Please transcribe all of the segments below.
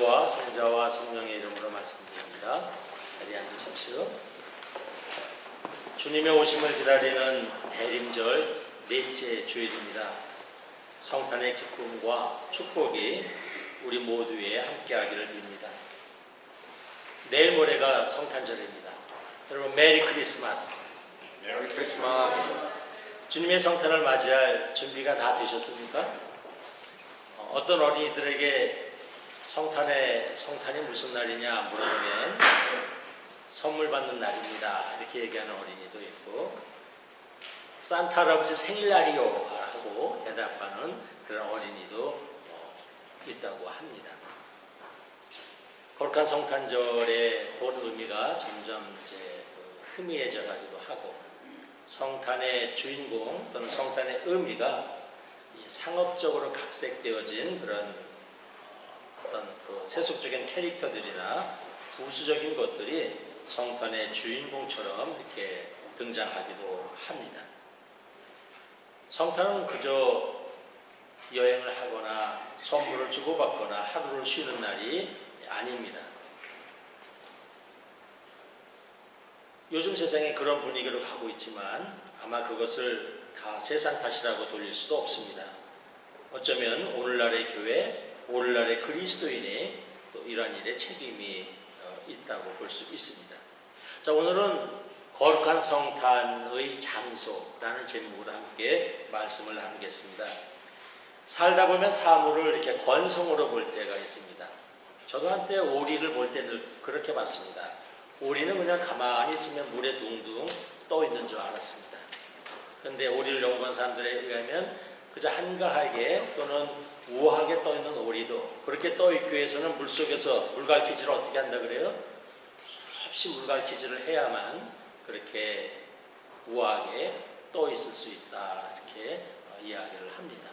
성부와 성자와 성령의 이름으로 말씀드립니다. 자리에 앉으십시오. 주님의 오심을 기다리는 대림절 넷째 주일입니다. 성탄의 기쁨과 축복이 우리 모두에 함께하기를 빕니다. 내일 모레가 성탄절입니다. 여러분 메리 크리스마스. 메리 크리스마스. 주님의 성탄을 맞이할 준비가 다 되셨습니까? 어떤 어린이들에게 성탄이 무슨 날이냐 물어보면 선물 받는 날입니다 이렇게 얘기하는 어린이도 있고, 산타 할아버지 생일날이요 하고 대답하는 그런 어린이도 있다고 합니다. 거룩한 성탄절의 본 의미가 점점 이제 희미해져 가기도 하고, 성탄의 주인공 또는 성탄의 의미가 상업적으로 각색되어진 그런 어떤 그 세속적인 캐릭터들이나 부수적인 것들이 성탄의 주인공처럼 이렇게 등장하기도 합니다. 성탄은 그저 여행을 하거나 선물을 주고받거나 하루를 쉬는 날이 아닙니다. 요즘 세상에 그런 분위기로 가고 있지만 아마 그것을 다 세상 탓이라고 돌릴 수도 없습니다. 어쩌면 오늘날의 교회, 오늘날의 그리스도인이 또 이러한 일에 책임이 있다고 볼 수 있습니다. 자, 오늘은 거룩한 성탄의 장소라는 제목으로 함께 말씀을 나누겠습니다. 살다 보면 사물을 이렇게 건성으로 볼 때가 있습니다. 저도 한때 오리를 볼 때 늘 그렇게 봤습니다. 오리는 그냥 가만히 있으면 물에 둥둥 떠 있는 줄 알았습니다. 그런데 오리를 연구한 사람들에 의하면 그저 한가하게 또는 우아하게 떠 있는 오리도 그렇게 떠 있기 위해서는 물속에서 물갈퀴질을 어떻게 한다 그래요? 수없이 물갈퀴질을 해야만 그렇게 우아하게 떠 있을 수 있다 이렇게 이야기를 합니다.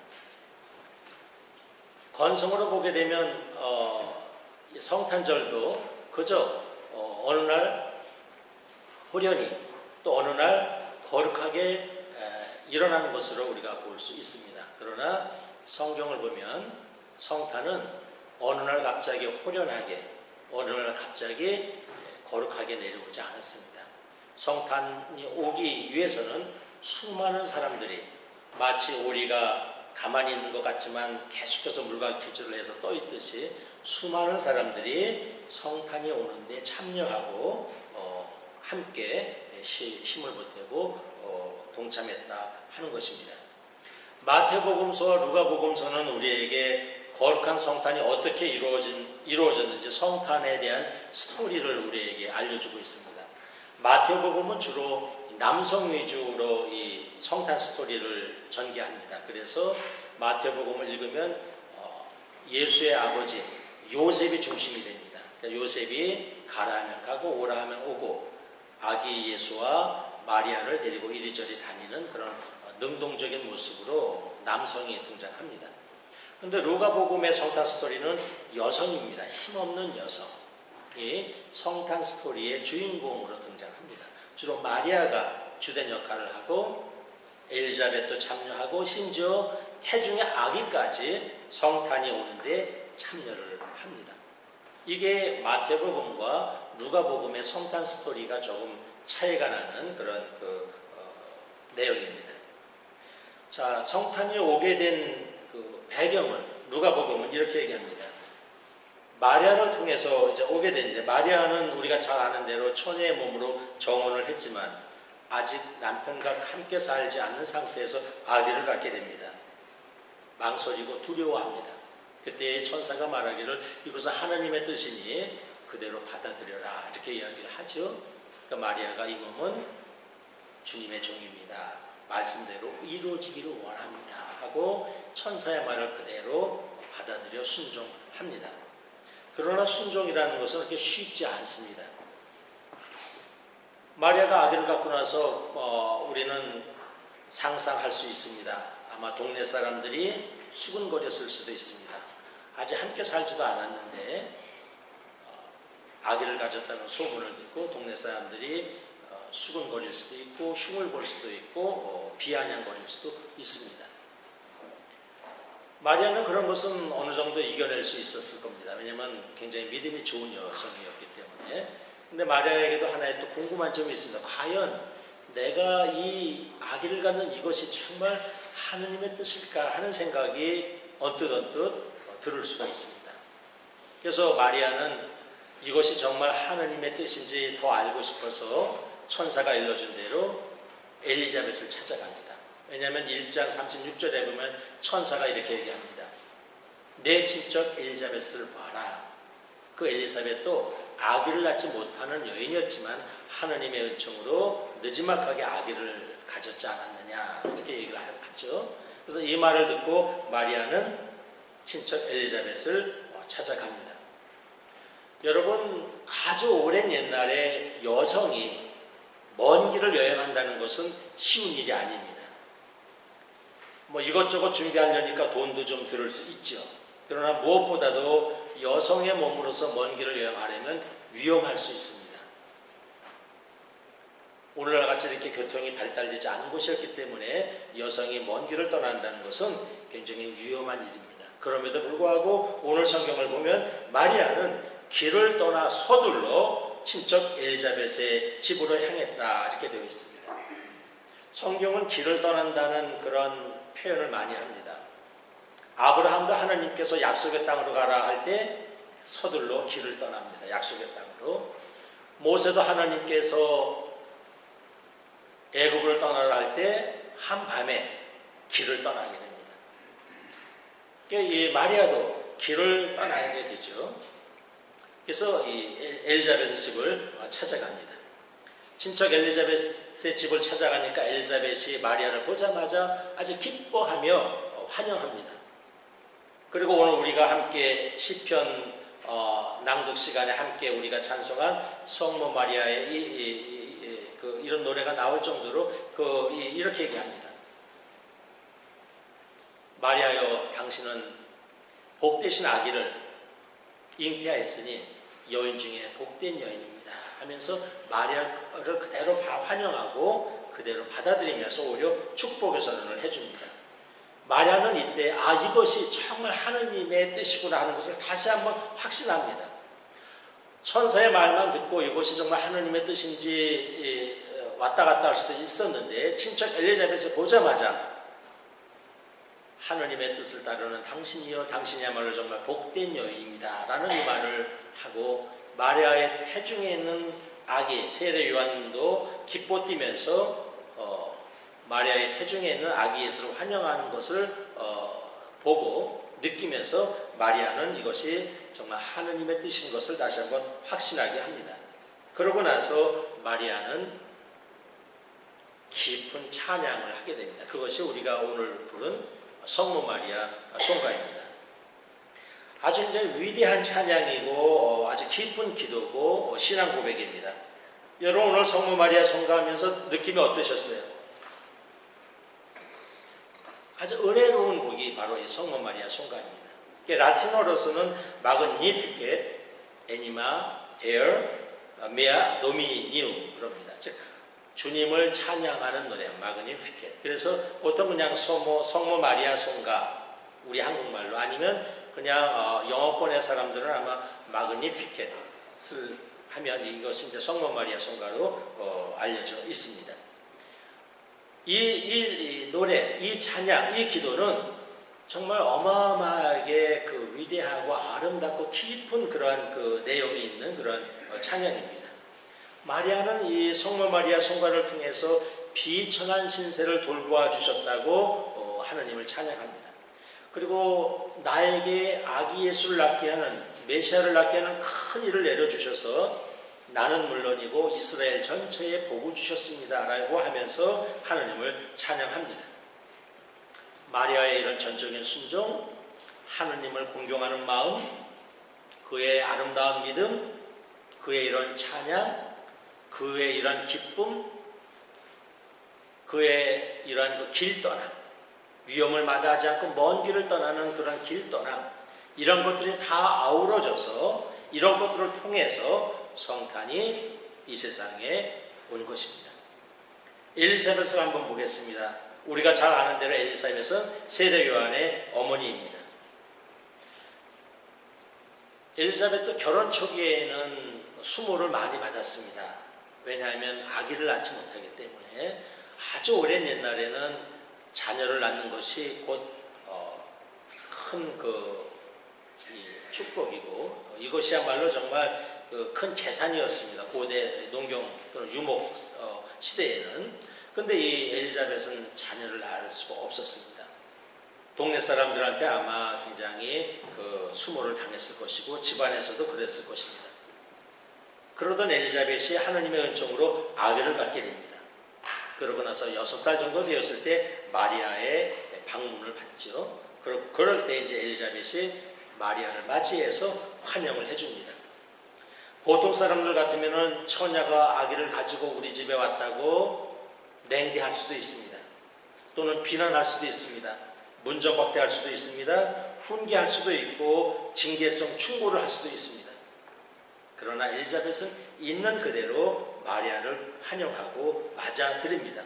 건성으로 보게 되면 성탄절도 그저 어느 날 호련히 또 어느 날 거룩하게 일어나는 것으로 우리가 볼 수 있습니다. 그러나 성경을 보면 성탄은 어느 날 갑자기 호련하게, 어느 날 갑자기 거룩하게 내려오지 않았습니다. 성탄이 오기 위해서는 수많은 사람들이 마치 오리가 가만히 있는 것 같지만 계속해서 물갈퀴질을 해서 떠 있듯이 수많은 사람들이 성탄이 오는데 참여하고 함께 힘을 보태고 동참했다 하는 것입니다. 마태복음서와 누가복음서는 우리에게 거룩한 성탄이 어떻게 이루어졌는지 성탄에 대한 스토리를 우리에게 알려주고 있습니다. 마태복음은 주로 남성 위주로 이 성탄 스토리를 전개합니다. 그래서 마태복음을 읽으면 예수의 아버지 요셉이 중심이 됩니다. 그러니까 요셉이 가라 하면 가고 오라 하면 오고 아기 예수와 마리아를 데리고 이리저리 다니는 그런 능동적인 모습으로 남성이 등장합니다. 그런데 루가복음의 성탄 스토리는 여성입니다. 힘없는 여성이 성탄 스토리의 주인공으로 등장합니다. 주로 마리아가 주된 역할을 하고 엘리자벳도 참여하고 심지어 태중의 아기까지 성탄이 오는데 참여를 합니다. 이게 마태복음과 누가복음의 성탄 스토리가 조금 차이가 나는 그런 내용입니다. 자, 성탄이 오게 된 배경을 누가복음은 이렇게 얘기합니다. 마리아를 통해서 이제 오게 되는데, 마리아는 우리가 잘 아는 대로 처녀의 몸으로 정혼을 했지만 아직 남편과 함께 살지 않는 상태에서 아기를 갖게 됩니다. 망설이고 두려워합니다. 그때 천사가 말하기를 이것은 하나님의 뜻이니 그대로 받아들여라 이렇게 이야기를 하죠. 그러니까 마리아가 이 몸은 주님의 종입니다. 말씀대로 이루어지기를 원합니다 하고 천사의 말을 그대로 받아들여 순종합니다. 그러나 순종이라는 것은 그렇게 쉽지 않습니다. 마리아가 아기를 갖고 나서 우리는 상상할 수 있습니다. 아마 동네 사람들이 수근거렸을 수도 있습니다. 아직 함께 살지도 않았는데 아기를 가졌다는 소문을 듣고 동네 사람들이 수근거릴 수도 있고 흉을 볼 수도 있고 비아냥거릴 수도 있습니다. 마리아는 그런 것은 어느 정도 이겨낼 수 있었을 겁니다. 왜냐하면 굉장히 믿음이 좋은 여성이었기 때문에. 근데 마리아에게도 하나의 또 궁금한 점이 있습니다. 과연 내가 이 아기를 갖는 이것이 정말 하느님의 뜻일까 하는 생각이 언뜻 들을 수가 있습니다. 그래서 마리아는 이것이 정말 하느님의 뜻인지 더 알고 싶어서 천사가 일러준 대로 엘리자벳을 찾아갑니다. 왜냐하면 1장 36절에 보면 천사가 이렇게 얘기합니다. 내 친척 엘리자벳을 봐라. 그 엘리사벳도 아기를 낳지 못하는 여인이었지만 하느님의 은총으로 느지막하게 아기를 가졌지 않았느냐 이렇게 얘기를 하죠. 그래서 이 말을 듣고 마리아는 친척 엘리자벳을 찾아갑니다. 여러분, 아주 오랜 옛날에 여성이 먼 길을 여행한다는 것은 쉬운 일이 아닙니다. 이것저것 준비하려니까 돈도 좀 들을 수 있죠. 그러나 무엇보다도 여성의 몸으로서 먼 길을 여행하려면 위험할 수 있습니다. 오늘날 같이 이렇게 교통이 발달되지 않은 곳이었기 때문에 여성이 먼 길을 떠난다는 것은 굉장히 위험한 일입니다. 그럼에도 불구하고 오늘 성경을 보면 마리아는 길을 떠나 서둘러 친척 엘리자벳의 집으로 향했다 이렇게 되어 있습니다. 성경은 길을 떠난다는 그런 표현을 많이 합니다. 아브라함도 하나님께서 약속의 땅으로 가라 할 때 서둘러 길을 떠납니다. 약속의 땅으로. 모세도 하나님께서 애굽을 떠나라 할 때 한밤에 길을 떠나게 됩니다. 이 마리아도 길을 떠나게 되죠. 그래서 이 엘리자벳의 집을 찾아갑니다. 친척 엘리자벳의 집을 찾아가니까 엘리자벳이 마리아를 보자마자 아주 기뻐하며 환영합니다. 그리고 오늘 우리가 함께 시편 낭독 시간에 함께 우리가 찬송한 성모 마리아의 이런 노래가 나올 정도로 이렇게 얘기합니다. 마리아여, 당신은 복되신 아기를 잉태하였으니 여인 중에 복된 여인입니다 하면서 마리아를 그대로 환영하고 그대로 받아들이면서 오히려 축복의 선언을 해줍니다. 마리아는 이때 이것이 정말 하느님의 뜻이구나 하는 것을 다시 한번 확신합니다. 천사의 말만 듣고 이것이 정말 하느님의 뜻인지 왔다 갔다 할 수도 있었는데 친척 엘리자벳을 보자마자 하느님의 뜻을 따르는 당신이여 당신이야말로 정말 복된 여인입니다 라는 이 말을 하고 마리아의 태중에 있는 아기 세례 요한도 기뻐 뛰면서 마리아의 태중에 있는 아기 예수를 환영하는 것을 보고 느끼면서 마리아는 이것이 정말 하느님의 뜻인 것을 다시 한번 확신하게 합니다. 그러고 나서 마리아는 깊은 찬양을 하게 됩니다. 그것이 우리가 오늘 부른 성모 마리아 송가입니다. 아주 이제 위대한 찬양이고 아주 깊은 기도고 신앙 고백입니다. 여러분 오늘 성모 마리아 송가하면서 느낌이 어떠셨어요? 아주 은혜로운 곡이 바로 이 성모 마리아 송가입니다. 라틴어로서는 Magnificat Anima Ea Mea Dominium 그럽니다. 즉 주님을 찬양하는 노래 Magnificat. 그래서 보통 그냥 성모 마리아 송가 우리 한국말로 아니면 그냥 영어권의 사람들은 아마 Magnificat을 하면 이것이 이제 성모 마리아 송가로 알려져 있습니다. 이 노래, 이 찬양, 이 기도는 정말 어마어마하게 그 위대하고 아름답고 깊은 그러한 그 내용이 있는 그런 찬양입니다. 마리아는 이 성모 마리아 송가를 통해서 비천한 신세를 돌보아 주셨다고 하나님을 찬양합니다. 그리고 나에게 아기 예수를 낳게 하는 메시아를 낳게 하는 큰 일을 내려주셔서 나는 물론이고 이스라엘 전체에 복을 주셨습니다 라고 하면서 하나님을 찬양합니다. 마리아의 이런 전적인 순종, 하나님을 공경하는 마음, 그의 아름다운 믿음, 그의 이런 찬양, 그의 이런 기쁨, 그의 이런 길 떠남, 위험을 마다하지 않고 먼 길을 떠나는 그런 길 떠남, 이런 것들이 다 아우러져서 이런 것들을 통해서 성탄이 이 세상에 온 것입니다. 엘리사벳을 한번 보겠습니다. 우리가 잘 아는 대로 엘리사벳은 세례 요한의 어머니입니다. 엘리사벳도 결혼 초기에는 수모를 많이 받았습니다. 왜냐하면 아기를 낳지 못하기 때문에 아주 오랜 옛날에는 자녀를 낳는 것이 곧 큰 축복이고 이것이야말로 정말 큰 재산이었습니다. 고대 농경 또는 유목 시대에는. 근데 이 엘리자벳은 자녀를 낳을 수가 없었습니다. 동네 사람들한테 아마 굉장히 수모를 당했을 것이고 집안에서도 그랬을 것입니다. 그러던 엘리자벳이 하나님의 은총으로 아기를 갖게 됩니다. 그러고 나서 6달 정도 되었을 때 마리아의 방문을 받죠. 그럴 때 이제 엘리자벳이 마리아를 맞이해서 환영을 해줍니다. 보통 사람들 같으면은 처녀가 아기를 가지고 우리 집에 왔다고 냉대할 수도 있습니다. 또는 비난할 수도 있습니다. 문정박대할 수도 있습니다. 훈계할 수도 있고 징계성 충고를 할 수도 있습니다. 그러나 엘리자벳은 있는 그대로 마리아를 환영하고 맞아들입니다.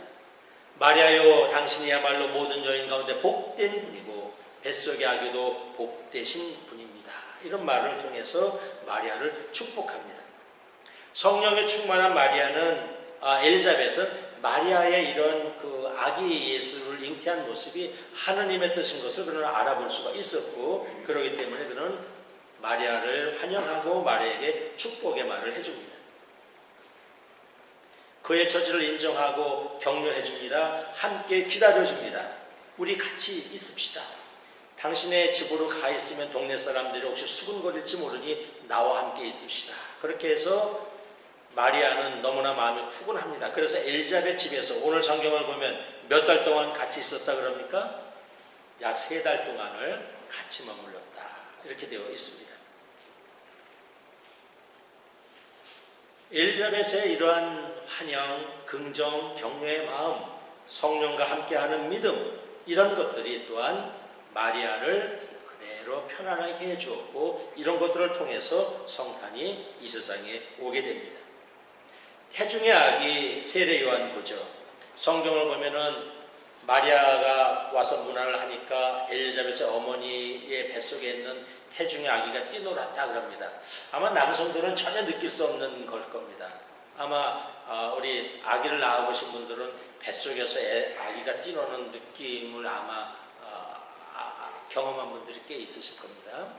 마리아여, 당신이야말로 모든 여인 가운데 복된 분이고 뱃속의 아기도 복되신 분입니다. 이런 말을 통해서 마리아를 축복합니다. 성령에 충만한 엘리자벳은 마리아의 이런 아기 예수를 잉태한 모습이 하느님의 뜻인 것을 그는 알아볼 수가 있었고, 그렇기 때문에 그는 마리아를 환영하고 마리아에게 축복의 말을 해줍니다. 그의 처지를 인정하고 격려해줍니다. 함께 기다려줍니다. 우리 같이 있읍시다. 당신의 집으로 가 있으면 동네 사람들이 혹시 수군거릴지 모르니 나와 함께 있읍시다. 그렇게 해서 마리아는 너무나 마음이 푸근합니다. 그래서 엘리자벳 집에서 오늘 성경을 보면 몇 달 동안 같이 있었다 그럽니까? 약 3달 동안을 같이 머물렀다. 이렇게 되어 있습니다. 엘리자벳의 이러한 환영, 긍정, 격려의 마음, 성령과 함께하는 믿음, 이런 것들이 또한 마리아를 그대로 편안하게 해주었고, 이런 것들을 통해서 성탄이 이 세상에 오게 됩니다. 태중의 아기 세례 요한 보죠. 성경을 보면은 마리아가 와서 문안을 하니까 엘리자벳의 어머니의 뱃속에 있는 태중의 아기가 뛰놀았다 그럽니다. 아마 남성들은 전혀 느낄 수 없는 걸 겁니다. 아마 우리 아기를 낳아보신 분들은 뱃속에서 아기가 뛰노는 느낌을 아마 경험한 분들이 꽤 있으실 겁니다.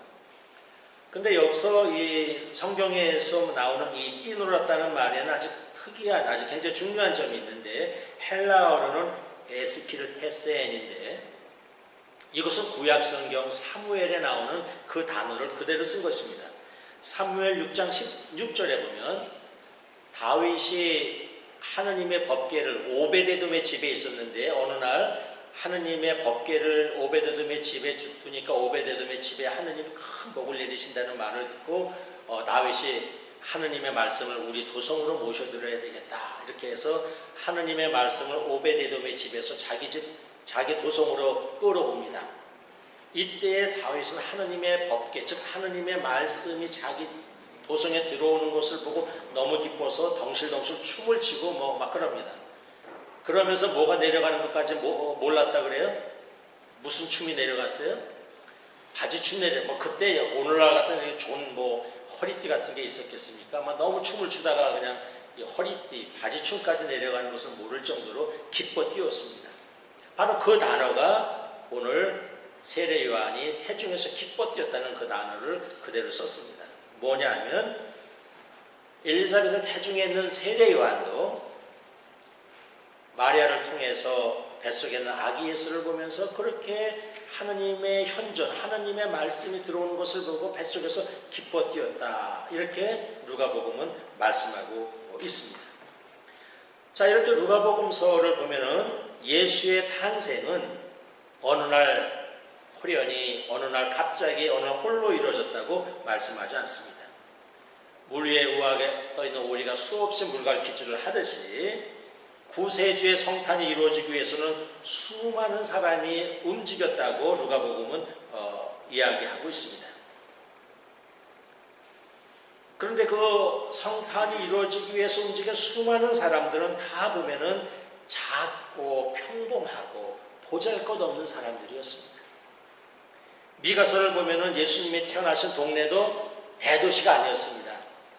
근데 여기서 이 성경에서 나오는 이 뛰놀았다는 말에는 아주 특이한, 아주 굉장히 중요한 점이 있는데, 헬라어로는 에스피르테센인데, 이것은 구약 성경 사무엘에 나오는 그 단어를 그대로 쓴 것입니다. 사무엘 6장 16절에 보면 다윗이 하느님의 법궤를 오베데돔의 집에 있었는데, 어느 날 하느님의 법궤를 오베데돔의 집에 두니까 오베데돔의 집에 하느님이 큰 복을 내리신다는 말을 듣고 다윗이 하느님의 말씀을 우리 도성으로 모셔드려야 되겠다, 이렇게 해서 하느님의 말씀을 오베데돔의 집에서 자기 도성으로 끌어옵니다. 이때에 다윗은 하느님의 법궤, 즉 하느님의 말씀이 자기 도성에 들어오는 것을 보고 너무 기뻐서 덩실덩실 춤을 추고 막 그럽니다. 그러면서 뭐가 내려가는 것까지 몰랐다 그래요? 무슨 춤이 내려갔어요? 바지춤 그때 오늘날 같은 좋은 허리띠 같은 게 있었겠습니까? 아마 너무 춤을 추다가 그냥 이 허리띠, 바지춤까지 내려가는 것을 모를 정도로 기뻐 뛰었습니다. 바로 그 단어가 오늘 세례 요한이 태중에서 기뻐 뛰었다는 그 단어를 그대로 썼습니다. 뭐냐 하면 엘리사벳의 태중에 있는 세례 요한도 마리아를 통해서 뱃속에 있는 아기 예수를 보면서 그렇게 하느님의 현존, 하느님의 말씀이 들어오는 것을 보고 뱃속에서 기뻐 뛰었다, 이렇게 누가복음은 말씀하고 있습니다. 자, 이렇게 누가복음서를 보면은 예수의 탄생은 어느 날 호련히, 어느 날 갑자기, 어느 날 홀로 이루어졌다고 말씀하지 않습니다. 물 위에 우아하게 떠있는 오리가 수없이 물갈퀴질을 하듯이 구세주의 성탄이 이루어지기 위해서는 수많은 사람이 움직였다고 누가복음은 이야기하고 있습니다. 그런데 그 성탄이 이루어지기 위해서 움직인 수많은 사람들은 다 보면은 작고 평범하고 보잘것없는 사람들이었습니다. 미가서를 보면은 예수님이 태어나신 동네도 대도시가 아니었습니다.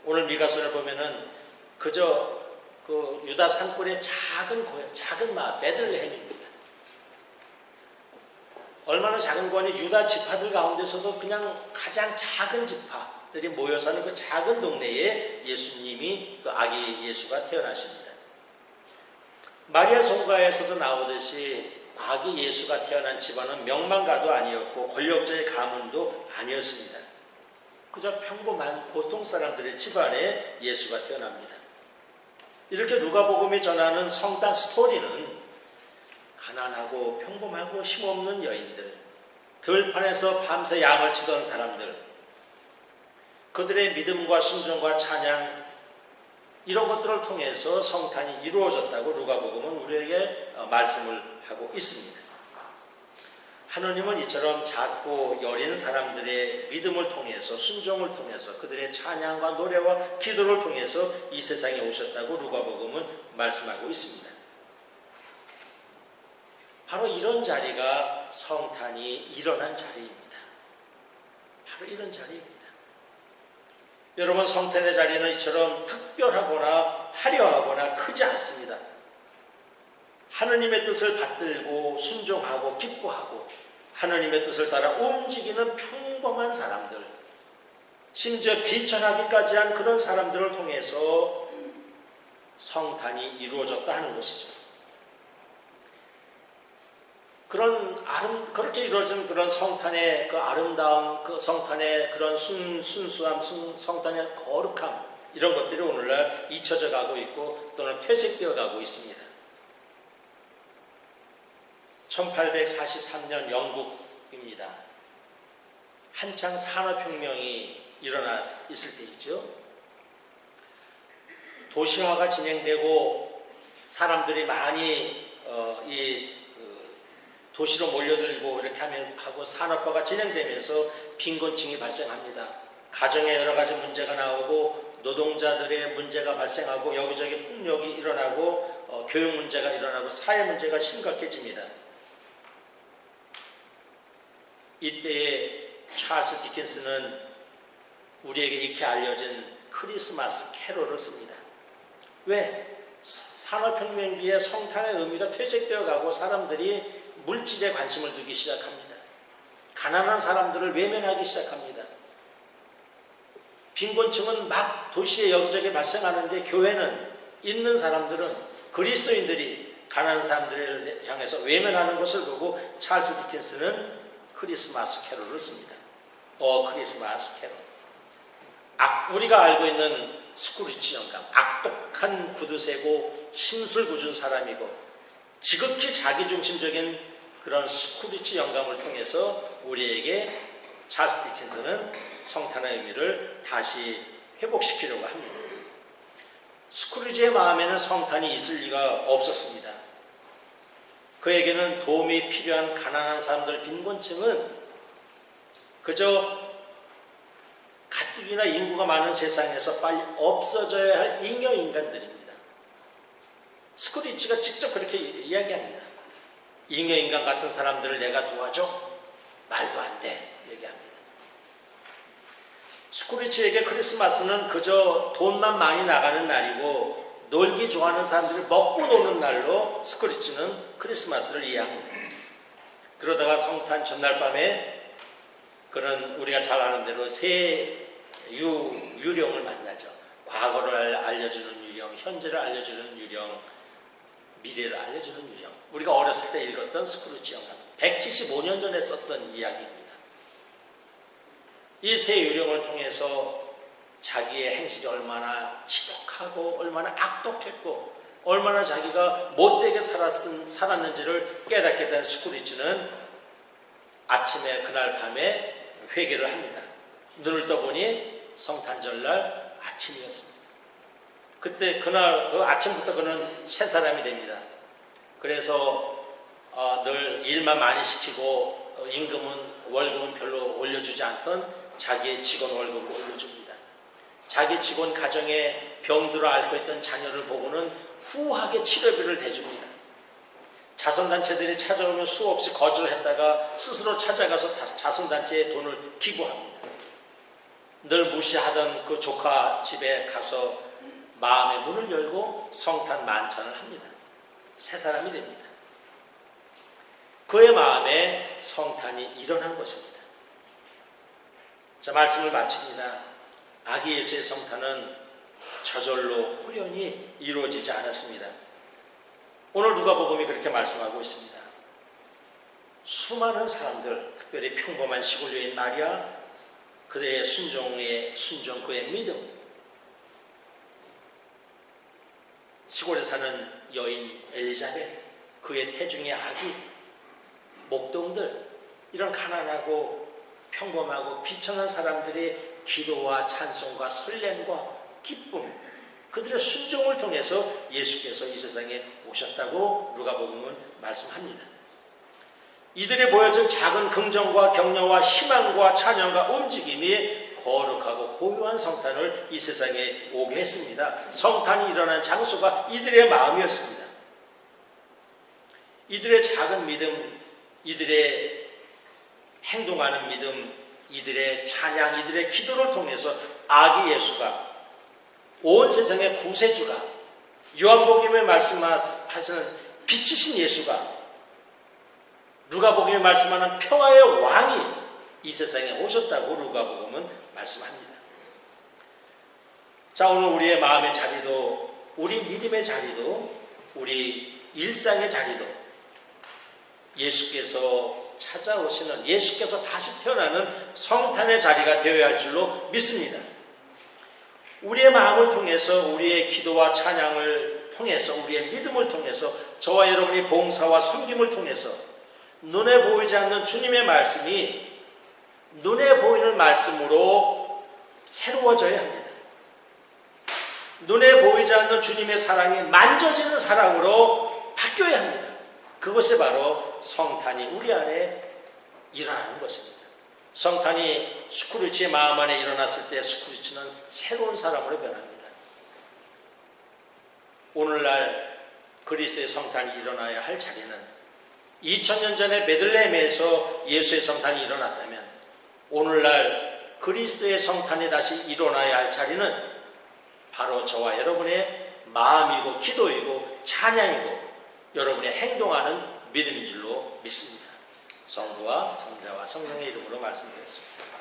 오늘 미가서를 보면은 그저 그 유다 산골의 작은 고향, 작은 마을 베들레헴입니다. 얼마나 작은 거니 유다 지파들 가운데서도 그냥 가장 작은 지파들이 모여 사는 그 작은 동네에 예수님이 그 아기 예수가 태어나십니다. 마리아 성가에서도 나오듯이 아기 예수가 태어난 집안은 명망가도 아니었고 권력자의 가문도 아니었습니다. 그저 평범한 보통 사람들의 집안에 예수가 태어납니다. 이렇게 누가복음이 전하는 성당 스토리는 가난하고 평범하고 힘없는 여인들, 들판에서 밤새 양을 치던 사람들, 그들의 믿음과 순종과 찬양, 이런 것들을 통해서 성탄이 이루어졌다고 누가복음은 우리에게 말씀을 하고 있습니다. 하느님은 이처럼 작고 여린 사람들의 믿음을 통해서, 순종을 통해서, 그들의 찬양과 노래와 기도를 통해서 이 세상에 오셨다고 누가복음은 말씀하고 있습니다. 바로 이런 자리가 성탄이 일어난 자리입니다. 바로 이런 자리입니다. 여러분, 성탄의 자리는 이처럼 특별하거나 화려하거나 크지 않습니다. 하느님의 뜻을 받들고 순종하고 기뻐하고 하느님의 뜻을 따라 움직이는 평범한 사람들, 심지어 비천하기까지 한 그런 사람들을 통해서 성탄이 이루어졌다 하는 것이죠. 그렇게 이루어진 그런 성탄의 그 아름다움, 그 성탄의 그런 순수함, 성탄의 거룩함, 이런 것들이 오늘날 잊혀져 가고 있고 또는 퇴색되어 가고 있습니다. 1843년 영국입니다. 한창 산업혁명이 일어나 있을 때이죠. 도시화가 진행되고 사람들이 많이 도시로 몰려들고 이렇게 하고 산업화가 진행되면서 빈곤층이 발생합니다. 가정에 여러 가지 문제가 나오고 노동자들의 문제가 발생하고 여기저기 폭력이 일어나고 교육 문제가 일어나고 사회 문제가 심각해집니다. 이때에 찰스 디킨스는 우리에게 익히 알려진 크리스마스 캐롤을 씁니다. 왜? 산업혁명기에 성탄의 의미가 퇴색되어 가고 사람들이 물질에 관심을 두기 시작합니다. 가난한 사람들을 외면하기 시작합니다. 빈곤층은 막 도시에 여기저기 발생하는데 교회는 있는 사람들은 그리스도인들이 가난한 사람들을 향해서 외면하는 것을 보고 찰스 디킨스는 크리스마스 캐롤을 씁니다. 크리스마스 캐롤. 우리가 알고 있는 스크루지 영감, 악독한 구두쇠고 심술궂은 사람이고 지극히 자기중심적인 그런 스크루지 영감을 통해서 우리에게 찰스 디킨스는 성탄의 의미를 다시 회복시키려고 합니다. 스크루지의 마음에는 성탄이 있을 리가 없었습니다. 그에게는 도움이 필요한 가난한 사람들, 빈곤층은 그저 가뜩이나 인구가 많은 세상에서 빨리 없어져야 할 잉여 인간들입니다. 스크루지가 직접 그렇게 이야기합니다. 잉여 인간 같은 사람들을 내가 도와줘? 말도 안 돼. 얘기합니다. 스크루지에게 크리스마스는 그저 돈만 많이 나가는 날이고 놀기 좋아하는 사람들이 먹고 노는 날로 스크루지는 크리스마스를 이해합니다. 그러다가 성탄 전날 밤에 그런 우리가 잘 아는 대로 새 유령을 만나죠. 과거를 알려주는 유령, 현재를 알려주는 유령, 미래를 알려주는 유령. 우리가 어렸을 때 읽었던 스크루지 영감, 175년 전에 썼던 이야기입니다. 이 새 유령을 통해서 자기의 행실이 얼마나 지독하고 얼마나 악독했고 얼마나 자기가 못되게 살았는지를 깨닫게 된 스크루지는 아침에 그날 밤에 회개를 합니다. 눈을 떠보니 성탄절날 아침이었습니다. 그때 그날 그 아침부터 그는 새 사람이 됩니다. 그래서 늘 일만 많이 시키고 월급은 별로 올려주지 않던 자기의 직원 월급을 올려줍니다. 자기 직원 가정에 병들어 앓고 있던 자녀를 보고는 후하게 치료비를 대줍니다. 자선단체들이 찾아오면 수없이 거절을 했다가 스스로 찾아가서 자선단체에 돈을 기부합니다. 늘 무시하던 그 조카 집에 가서 마음의 문을 열고 성탄 만찬을 합니다. 새 사람이 됩니다. 그의 마음에 성탄이 일어난 것입니다. 자, 말씀을 마칩니다. 아기 예수의 성탄은 저절로 호련히 이루어지지 않았습니다. 오늘 누가복음이 그렇게 말씀하고 있습니다. 수많은 사람들, 특별히 평범한 시골 여인 마리아, 그의 순종, 그의 믿음, 시골에 사는 여인 엘리자벳, 그의 태중의 아기, 목동들, 이런 가난하고 평범하고 비천한 사람들의 기도와 찬송과 설렘과 기쁨, 그들의 순종을 통해서 예수께서 이 세상에 오셨다고 누가복음은 말씀합니다. 이들이 보여준 작은 긍정과 격려와 희망과 찬양과 움직임이 거룩하고 고요한 성탄을 이 세상에 오게 했습니다. 성탄이 일어난 장소가 이들의 마음이었습니다. 이들의 작은 믿음, 이들의 행동하는 믿음, 이들의 찬양, 이들의 기도를 통해서 아기 예수가, 온 세상의 구세주가, 요한복음에 말씀하시는 빛이신 예수가, 누가복음에 말씀하는 평화의 왕이 이 세상에 오셨다고 누가복음은 말씀합니다. 자, 오늘 우리의 마음의 자리도, 우리 믿음의 자리도, 우리 일상의 자리도 예수께서 찾아오시는, 예수께서 다시 태어나는 성탄의 자리가 되어야 할 줄로 믿습니다. 우리의 마음을 통해서, 우리의 기도와 찬양을 통해서, 우리의 믿음을 통해서, 저와 여러분의 봉사와 섬김을 통해서 눈에 보이지 않는 주님의 말씀이 눈에 보이는 말씀으로 새로워져야 합니다. 눈에 보이지 않는 주님의 사랑이 만져지는 사랑으로 바뀌어야 합니다. 그것이 바로 성탄이 우리 안에 일어나는 것입니다. 성탄이 스크루지의 마음 안에 일어났을 때 스크루지는 새로운 사람으로 변합니다. 오늘날 그리스도의 성탄이 일어나야 할 자리는 2000년 전에 베들레헴에서 예수의 성탄이 일어났다면 오늘날 그리스도의 성탄이 다시 일어나야 할 자리는 바로 저와 여러분의 마음이고 기도이고 찬양이고 여러분의 행동하는 믿음인 줄로 믿습니다. 성부와 성자와 성령의 이름으로 말씀드렸습니다.